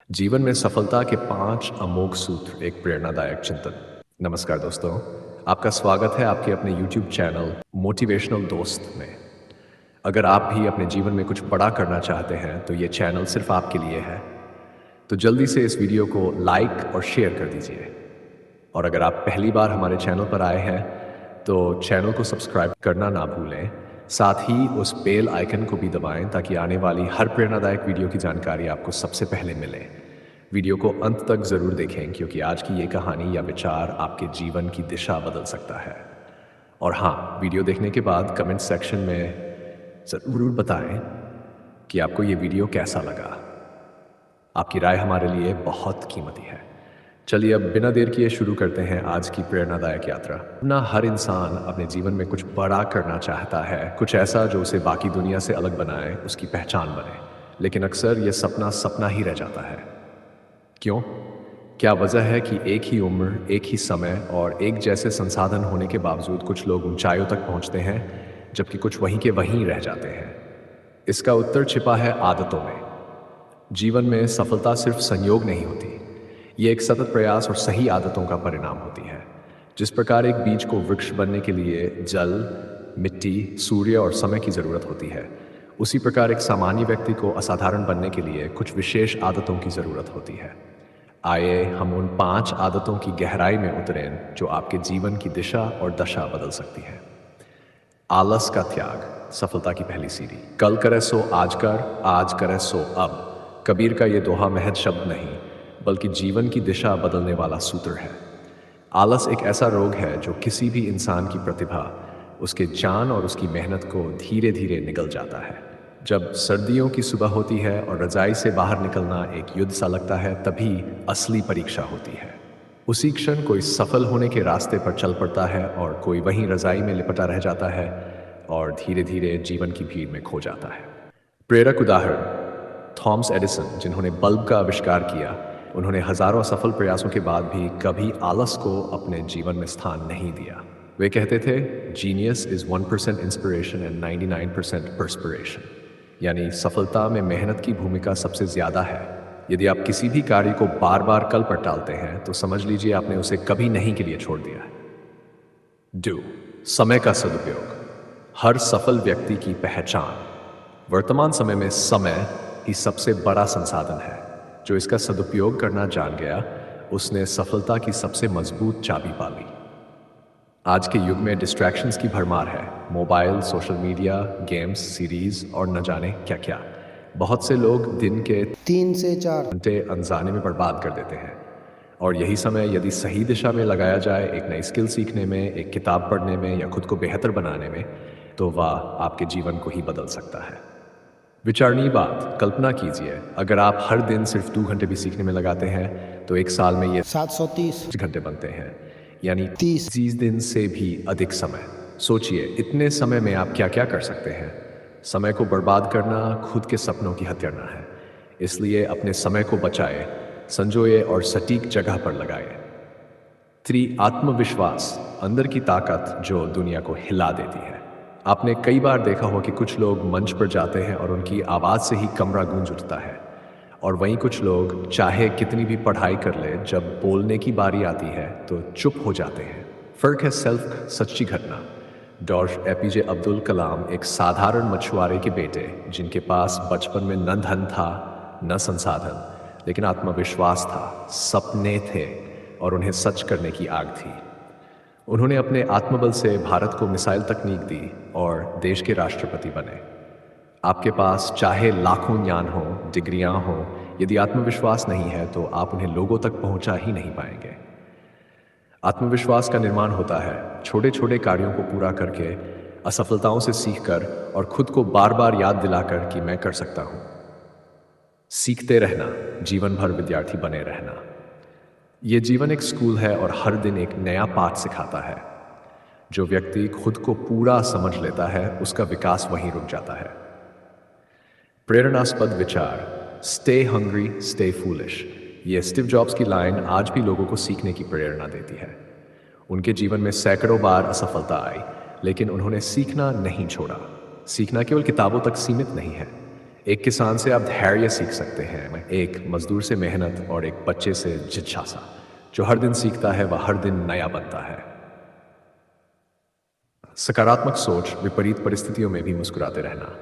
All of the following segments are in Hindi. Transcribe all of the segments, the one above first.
जीवन में सफलता के 5 अमोघ सूत्र, एक प्रेरणादायक चिंतन। नमस्कार दोस्तों, आपका स्वागत है आपके अपने YouTube चैनल मोटिवेशनल दोस्त में। अगर आप भी अपने जीवन में कुछ बड़ा करना चाहते हैं तो ये चैनल सिर्फ आपके लिए है। तो जल्दी से इस वीडियो को लाइक और शेयर कर दीजिए। और अगर आप पहली बार हमारे चैनल पर आए हैं तो चैनल को सब्सक्राइब करना ना भूलें। साथ ही उस बेल आइकन को भी दबाएं ताकि आने वाली हर प्रेरणादायक वीडियो की जानकारी आपको सबसे पहले मिले। वीडियो को अंत तक जरूर देखें क्योंकि आज की ये कहानी या विचार आपके जीवन की दिशा बदल सकता है। और हाँ, वीडियो देखने के बाद कमेंट सेक्शन में जरूर बताएं कि आपको ये वीडियो कैसा लगा। आपकी राय हमारे लिए बहुत कीमती है। चलिए अब बिना देर किए शुरू करते हैं आज की प्रेरणादायक यात्रा। ना हर इंसान अपने जीवन में कुछ बड़ा करना चाहता है, कुछ ऐसा जो उसे बाकी दुनिया से अलग बनाए, उसकी पहचान बने। लेकिन अक्सर यह सपना सपना ही रह जाता है। क्यों? क्या वजह है कि एक ही उम्र, एक ही समय और एक जैसे संसाधन होने के बावजूद कुछ लोग ऊंचाइयों तक पहुंचते हैं जबकि कुछ वहीं के वहीं रह जाते हैं? इसका उत्तर छिपा है आदतों में। जीवन में सफलता सिर्फ संयोग नहीं होती, ये एक सतत प्रयास और सही आदतों का परिणाम होती है। जिस प्रकार एक बीज को वृक्ष बनने के लिए जल, मिट्टी, सूर्य और समय की जरूरत होती है, उसी प्रकार एक सामान्य व्यक्ति को असाधारण बनने के लिए कुछ विशेष आदतों की जरूरत होती है। आइए हम उन 5 आदतों की गहराई में उतरें जो आपके जीवन की दिशा और दशा बदल सकती है। आलस का त्याग, सफलता की पहली सीढ़ी। कल करे सो आज कर, आज करे सो अब। कबीर का ये दोहा महज शब्द नहीं बल्कि जीवन की दिशा बदलने वाला सूत्र है। आलस एक ऐसा रोग है जो किसी भी इंसान की प्रतिभा, उसके जान और उसकी मेहनत को धीरे धीरे निगल जाता है। जब सर्दियों की सुबह होती है और रजाई से बाहर निकलना एक युद्ध सा लगता है, तभी असली परीक्षा होती है। उसी क्षण कोई सफल होने के रास्ते पर चल पड़ता है और कोई वहीं रजाई में लिपटा रह जाता है और धीरे धीरे जीवन की भीड़ में खो जाता है। प्रेरक उदाहरण थॉमस एडिसन, जिन्होंने बल्ब का आविष्कार किया। उन्होंने हजारों सफल प्रयासों के बाद भी कभी आलस को अपने जीवन में स्थान नहीं दिया। वे कहते थे, genius is 1% inspiration and 99% perspiration. यानी सफलता में मेहनत की भूमिका सबसे ज्यादा है। यदि आप किसी भी कार्य को बार बार कल पर टालते हैं तो समझ लीजिए आपने उसे कभी नहीं के लिए छोड़ दिया है। डू, समय का सदुपयोग। हर सफल व्यक्ति की पहचान। वर्तमान समय में समय ही सबसे बड़ा संसाधन है। जो इसका सदुपयोग करना जान गया, उसने सफलता की सबसे मजबूत चाबी पा ली। आज के युग में डिस्ट्रैक्शंस की भरमार है। Mobile, social media, games, series और न जाने क्या क्या। बहुत से लोग दिन के 3 से 4 घंटे अनजाने में बर्बाद कर देते हैं। और यही समय यदि सही दिशा में लगाया जाए, एक नई स्किल सीखने में, एक किताब पढ़ने में या खुद को बेहतर बनाने में, तो वह आपके जीवन को ही बदल सकता है। विचारणीय बात, कल्पना कीजिए अगर आप हर दिन सिर्फ 2 घंटे भी सीखने में लगाते हैं तो एक साल में ये 730 घंटे बनते हैं, यानी 30 30 दिन से भी अधिक समय। सोचिए, इतने समय में आप क्या क्या कर सकते हैं। समय को बर्बाद करना खुद के सपनों की हत्याना है। इसलिए अपने समय को बचाए, संजोए और सटीक जगह पर लगाए। आत्मविश्वास, अंदर की ताकत जो दुनिया को हिला देती है। आपने कई बार देखा हो कि कुछ लोग मंच पर जाते हैं और उनकी आवाज से ही कमरा गूंज उठता है, और वहीं कुछ लोग चाहे कितनी भी पढ़ाई कर ले, जब बोलने की बारी आती है तो चुप हो जाते हैं। फर्क है सेल्फ। सच्ची घटना, डॉक्टर एपीजे अब्दुल कलाम एक साधारण मछुआरे के बेटे, जिनके पास बचपन में न धन था न संसाधन, लेकिन आत्मविश्वास था, सपने थे और उन्हें सच करने की आग थी। उन्होंने अपने आत्मबल से भारत को मिसाइल तकनीक दी और देश के राष्ट्रपति बने। आपके पास चाहे लाखों ज्ञान हो, डिग्रियां हो, यदि आत्मविश्वास नहीं है तो आप उन्हें लोगों तक पहुंचा ही नहीं पाएंगे। आत्मविश्वास का निर्माण होता है छोटे छोटे कार्यों को पूरा करके, असफलताओं से सीखकर और खुद को बार बार याद दिलाकर कि मैं कर सकता हूं। सीखते रहना, जीवन भर विद्यार्थी बने रहना। ये जीवन एक स्कूल है और हर दिन एक नया पाठ सिखाता है। जो व्यक्ति खुद को पूरा समझ लेता है, उसका विकास वहीं रुक जाता है। प्रेरणास्पद विचार, स्टे हंग्री स्टे फूलिश। ये स्टीव जॉब्स की लाइन आज भी लोगों को सीखने की प्रेरणा देती है। उनके जीवन में सैकड़ों बार असफलता आई, लेकिन उन्होंने सीखना नहीं छोड़ा। सीखना केवल किताबों तक सीमित नहीं है, एक किसान से आप धैर्य सीख सकते हैं, एक मजदूर से मेहनत और एक बच्चे से जिज्ञासा। जो हर दिन सीखता है वह हर दिन नया बनता है। सकारात्मक सोच, विपरीत परिस्थितियों में भी मुस्कुराते रहना।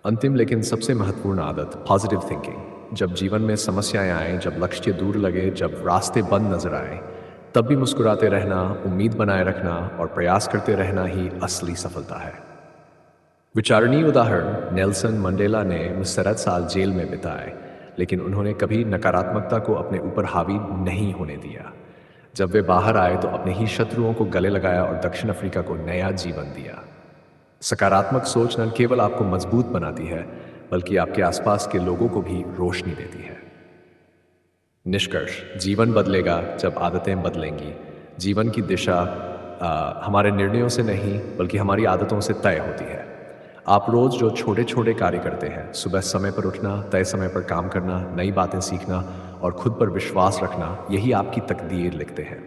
अंतिम लेकिन सबसे महत्वपूर्ण आदत, पॉजिटिव थिंकिंग। जब जीवन में समस्याएं आए, जब लक्ष्य दूर लगे, जब रास्ते बंद नजर आए, तब भी मुस्कुराते रहना, उम्मीद बनाए रखना और प्रयास करते रहना ही असली सफलता है। विचारणीय उदाहरण, नेल्सन मंडेला ने मुसरत साल जेल में बिताए, लेकिन उन्होंने कभी नकारात्मकता को अपने ऊपर हावी नहीं होने दिया। जब वे बाहर आए तो अपने ही शत्रुओं को गले लगाया और दक्षिण अफ्रीका को नया जीवन दिया। सकारात्मक सोच न केवल आपको मजबूत बनाती है, बल्कि आपके आसपास के लोगों को भी रोशनी देती है। निष्कर्ष, जीवन बदलेगा जब आदतें बदलेंगी। जीवन की दिशा हमारे निर्णयों से नहीं, बल्कि हमारी आदतों से तय होती है। आप रोज जो छोटे छोटे कार्य करते हैं, सुबह समय पर उठना, तय समय पर काम करना, नई बातें सीखना और खुद पर विश्वास रखना, यही आपकी तकदीर लिखते हैं।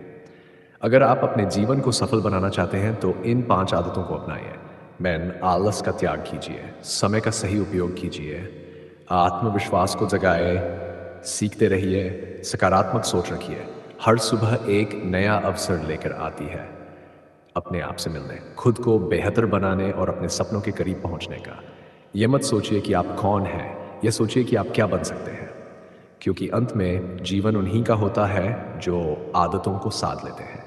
अगर आप अपने जीवन को सफल बनाना चाहते हैं तो इन 5 आदतों को अपनाइए। आलस का त्याग कीजिए, समय का सही उपयोग कीजिए, आत्मविश्वास को जगाए, सीखते रहिए, सकारात्मक सोच रखिए। हर सुबह एक नया अवसर लेकर आती है अपने आप से मिलने, खुद को बेहतर बनाने और अपने सपनों के करीब पहुंचने का। यह मत सोचिए कि आप कौन हैं, यह सोचिए कि आप क्या बन सकते हैं। क्योंकि अंत में जीवन उन्हीं का होता है जो आदतों को साध लेते हैं।